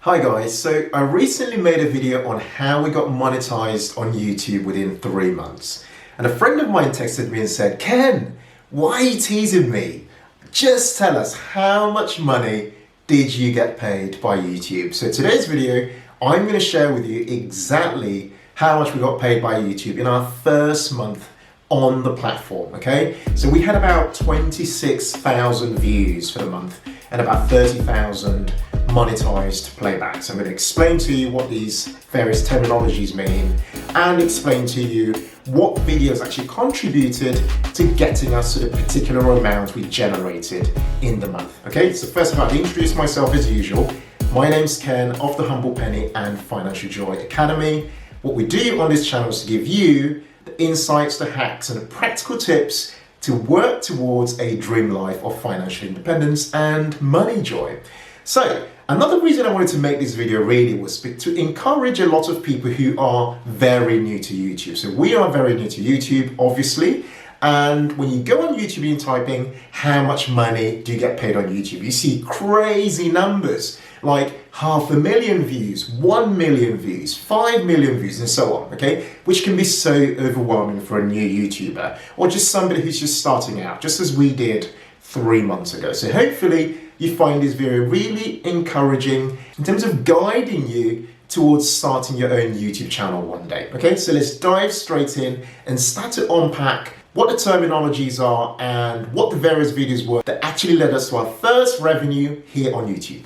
Hi guys, so I recently made a video on how we got monetized on YouTube within 3 months. And a friend of mine texted me and said, Ken, why are you teasing me? Just tell us, how much money did you get paid by YouTube? So today's video, I'm going to share with you exactly how much we got paid by YouTube in our first month on the platform, okay? So we had about 26,000 views for the month and about 30,000 monetized playbacks. I'm going to explain to you what these various terminologies mean and explain to you what videos actually contributed to getting us to the particular amount we generated in the month. Okay, so first of all, I'll introduce myself as usual. My name's Ken of the Humble Penny and Financial Joy Academy. What we do on this channel is to give you the insights, the hacks and the practical tips to work towards a dream life of financial independence and money joy. So another reason I wanted to make this video really was to encourage a lot of people who are very new to YouTube. So we are very new to YouTube, obviously. And when you go on YouTube and you're typing, how much money do you get paid on YouTube? You see crazy numbers like 500,000 views, 1 million views, 5 million views, and so on, okay? Which can be so overwhelming for a new YouTuber or just somebody who's just starting out, just as we did 3 months ago. So hopefully you find this video really encouraging in terms of guiding you towards starting your own YouTube channel one day. Okay, so let's dive straight in and start to unpack what the terminologies are and what the various videos were that actually led us to our first revenue here on YouTube.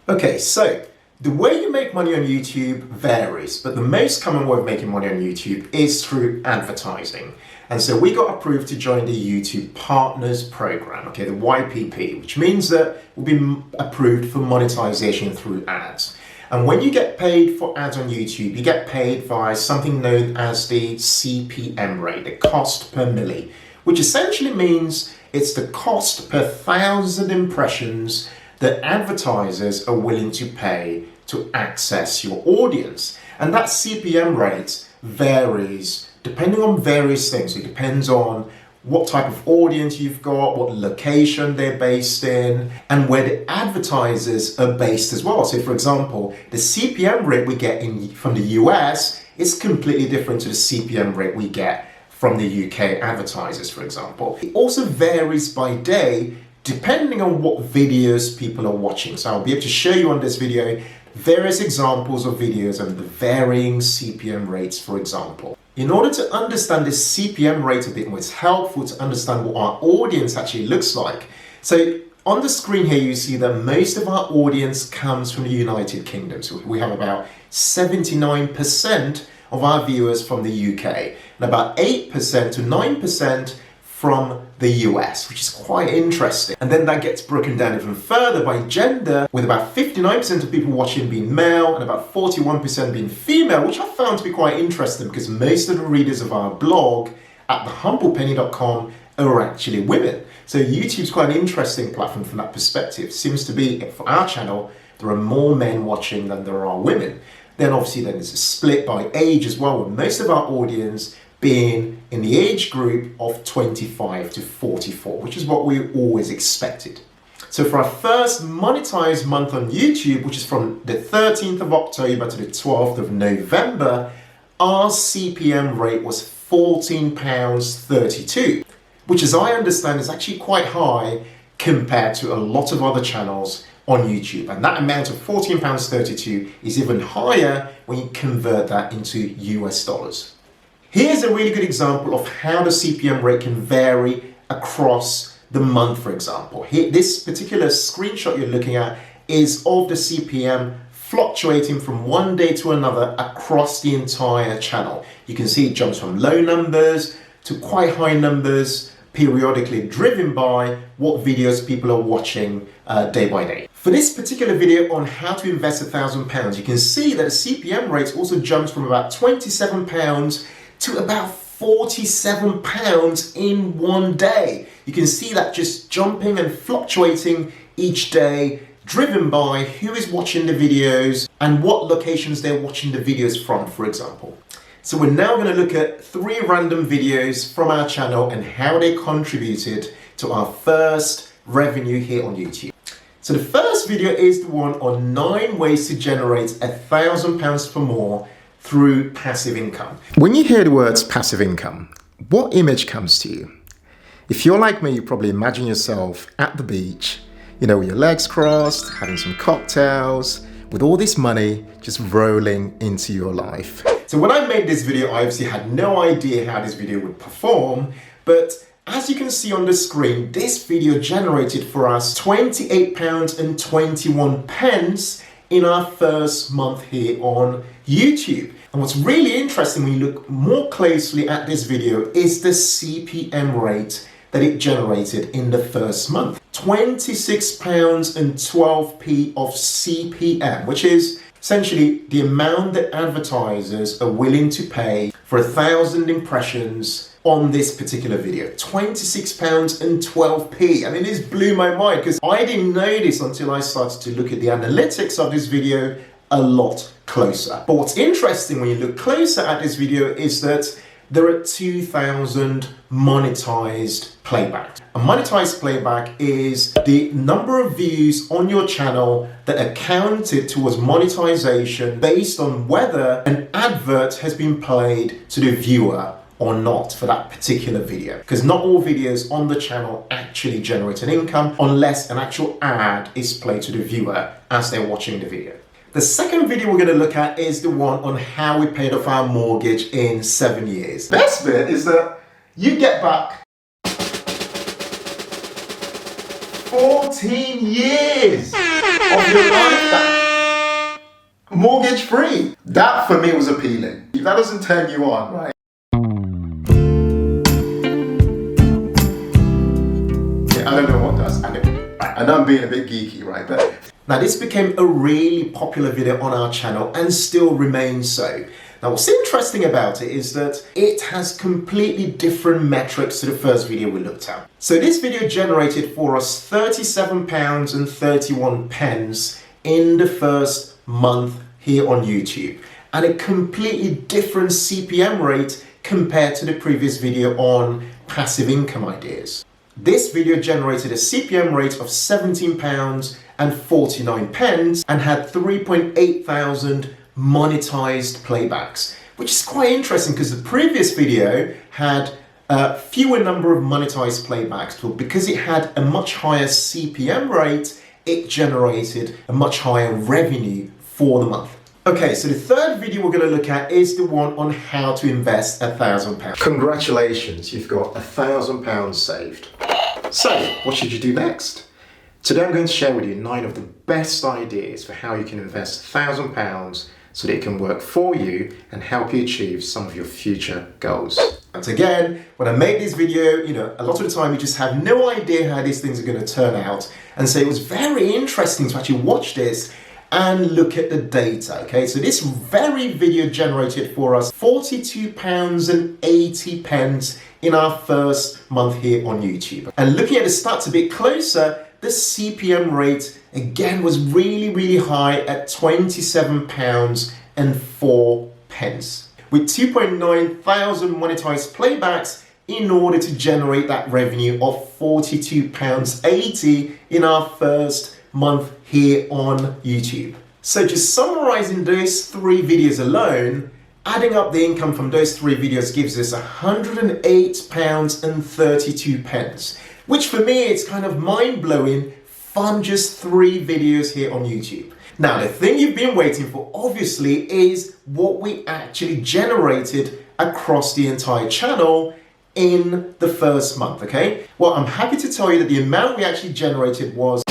Okay, so the way you make money on YouTube varies, but the most common way of making money on YouTube is through advertising. And so we got approved to join the YouTube Partners Program, okay, the YPP, which means that we'll be approved for monetization through ads. And when you get paid for ads on YouTube, you get paid by something known as the CPM rate, the cost per milli, which essentially means it's the cost per 1,000 impressions that advertisers are willing to pay to access your audience. And that CPM rate varies depending on various things. It depends on what type of audience you've got, what location they're based in, and where the advertisers are based as well. So for example, the CPM rate we get from the US is completely different to the CPM rate we get from the UK advertisers, for example. It also varies by day depending on what videos people are watching. So I'll be able to show you on this video various examples of videos and the varying CPM rates, for example. In order to understand this CPM rate a bit more, it's helpful to understand what our audience actually looks like. So on the screen here, you see that most of our audience comes from the United Kingdom. So we have about 79% of our viewers from the UK and about 8% to 9% from the US, which is quite interesting. And then that gets broken down even further by gender, with about 59% of people watching being male and about 41% being female, which I found to be quite interesting because most of the readers of our blog at thehumblepenny.com are actually women. So YouTube's quite an interesting platform from that perspective. Seems to be, for our channel, there are more men watching than there are women. Then obviously there's a split by age as well, with most of our audience being in the age group of 25 to 44, which is what we always expected. So for our first monetized month on YouTube, which is from the 13th of October to the 12th of November, our CPM rate was £14.32, which as I understand is actually quite high compared to a lot of other channels on YouTube. And that amount of £14.32 is even higher when you convert that into US dollars. Here's a really good example of how the CPM rate can vary across the month, for example. Here, this particular screenshot you're looking at is of the CPM fluctuating from one day to another across the entire channel. You can see it jumps from low numbers to quite high numbers, periodically driven by what videos people are watching day by day. For this particular video on how to invest £1,000, you can see that the CPM rate also jumps from about £27 to about £47 in one day. You can see that just jumping and fluctuating each day, driven by who is watching the videos and what locations they're watching the videos from, for example. So we're now going to look at 3 random videos from our channel and how they contributed to our first revenue here on YouTube. So the first video is the one on 9 ways to generate £1,000 per more through passive income. When you hear the words passive income, what image comes to you? If you're like me, you probably imagine yourself at the beach, with your legs crossed, having some cocktails, with all this money just rolling into your life. So when I made this video, I obviously had no idea how this video would perform, but as you can see on the screen, this video generated for us £28.21 in our first month here on YouTube. And what's really interesting when you look more closely at this video is the CPM rate that it generated in the first month. £26.12 of CPM, which is essentially the amount that advertisers are willing to pay for 1,000 impressions on this particular video. £26.12. I mean, this blew my mind because I didn't know this until I started to look at the analytics of this video a lot closer. But what's interesting when you look closer at this video is that there are 2,000 monetized playbacks. A monetized playback is the number of views on your channel that are counted towards monetization based on whether an advert has been played to the viewer or not for that particular video. Because not all videos on the channel actually generate an income unless an actual ad is played to the viewer as they're watching the video. The second video we're going to look at is the one on how we paid off our mortgage in 7 years. Best bit is that you get back 14 years of your life back, mortgage free. That for me was appealing. If that doesn't turn you on, right? Yeah, I don't know what does. I know I'm being a bit geeky, right? But now this became a really popular video on our channel and still remains so. Now what's interesting about it is that it has completely different metrics to the first video we looked at. So this video generated for us £37.31 in the first month here on YouTube, and a completely different CPM rate compared to the previous video on passive income ideas. This video generated a CPM rate of £17.49 and had 3.8 thousand monetized playbacks, which is quite interesting because the previous video had fewer number of monetized playbacks, but because it had a much higher CPM rate, it generated a much higher revenue for the month. Okay, so the third video we're going to look at is the one on how to invest £1,000. Congratulations, you've got £1,000 saved. So, what should you do next? Today I'm going to share with you 9 of the best ideas for how you can invest £1,000 so that it can work for you and help you achieve some of your future goals. And again, when I made this video, a lot of the time you just have no idea how these things are going to turn out. And so it was very interesting to actually watch this and look at the data, okay? So this very video generated for us £42.80 in our first month here on YouTube. And looking at the stats a bit closer, the CPM rate again was really, really high at £27.04, with 2.9 thousand monetized playbacks in order to generate that revenue of £42.80 in our first month here on YouTube. So just summarizing those 3 videos alone, adding up the income from those 3 videos gives us £108.32, which for me it's kind of mind-blowing from just 3 videos here on YouTube. Now the thing you've been waiting for obviously is what we actually generated across the entire channel in the first month, okay? Well, I'm happy to tell you that the amount we actually generated was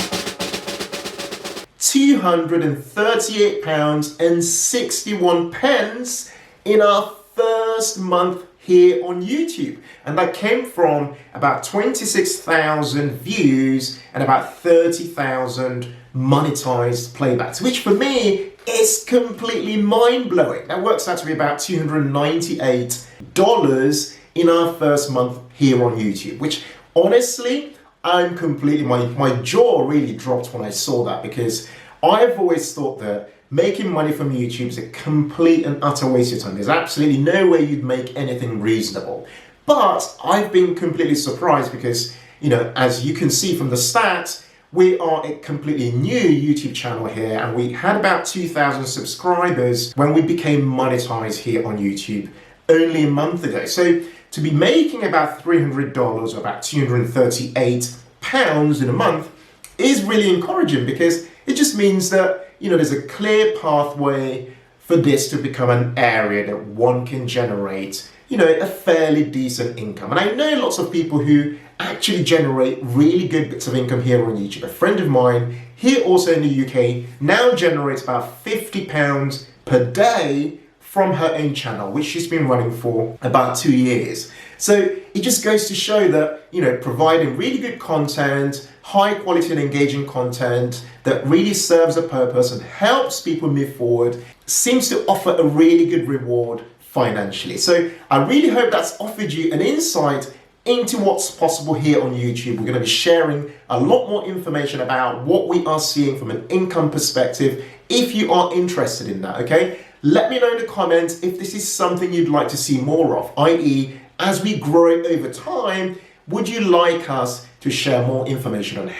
£238.61 in our first month here on YouTube. And that came from about 26,000 views and about 30,000 monetized playbacks, which for me is completely mind-blowing. That works out to be about $298 in our first month here on YouTube, which honestly, I'm completely, my jaw really dropped when I saw that, because I've always thought that making money from YouTube is a complete and utter waste of time. There's absolutely no way you'd make anything reasonable. But I've been completely surprised because, as you can see from the stats, We are a completely new YouTube channel here, and we had about 2,000 subscribers when we became monetized here on YouTube only a month ago. So to be making about $300 or about £238 in a month is really encouraging, because it just means that, you know, there's a clear pathway for this to become an area that one can generate, you know, a fairly decent income. And I know lots of people who actually generate really good bits of income here on YouTube. A friend of mine here also in the UK now generates about £50 per day from her own channel, which she's been running for about 2 years. So it just goes to show that, you know, providing really good content, high quality and engaging content that really serves a purpose and helps people move forward seems to offer a really good reward financially. So I really hope that's offered you an insight into what's possible here on YouTube. We're going to be sharing a lot more information about what we are seeing from an income perspective if you are interested in that, okay? Let me know in the comments if this is something you'd like to see more of, i.e., as we grow over time, would you like us to share more information on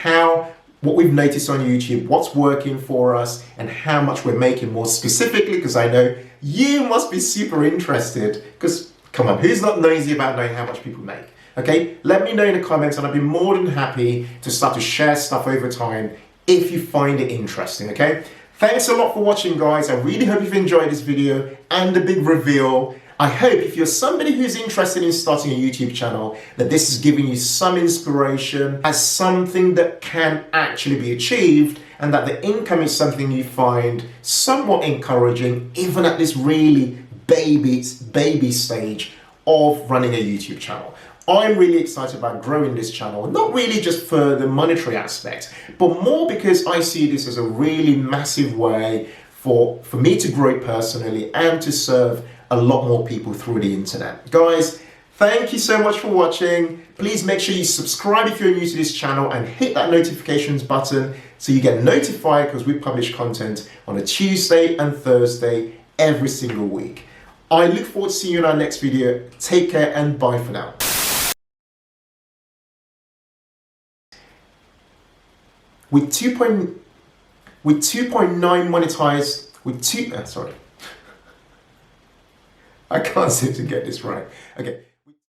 what we've noticed on YouTube, what's working for us, and how much we're making more specifically, because I know you must be super interested, because come on, who's not nosy about knowing how much people make? Okay, let me know in the comments, and I'll be more than happy to start to share stuff over time if you find it interesting, okay? Thanks a lot for watching, guys. I really hope you've enjoyed this video and the big reveal. I hope if you're somebody who's interested in starting a YouTube channel, that this is giving you some inspiration as something that can actually be achieved, and that the income is something you find somewhat encouraging, even at this really baby stage of running a YouTube channel. I'm really excited about growing this channel, not really just for the monetary aspect, but more because I see this as a really massive way for me to grow personally and to serve a lot more people through the internet. Guys, thank you so much for watching. Please make sure you subscribe if you're new to this channel and hit that notifications button so you get notified, because we publish content on a Tuesday and Thursday every single week. I look forward to seeing you in our next video. Take care and bye for now. With 2.9 monetized, sorry. I can't seem to get this right. Okay.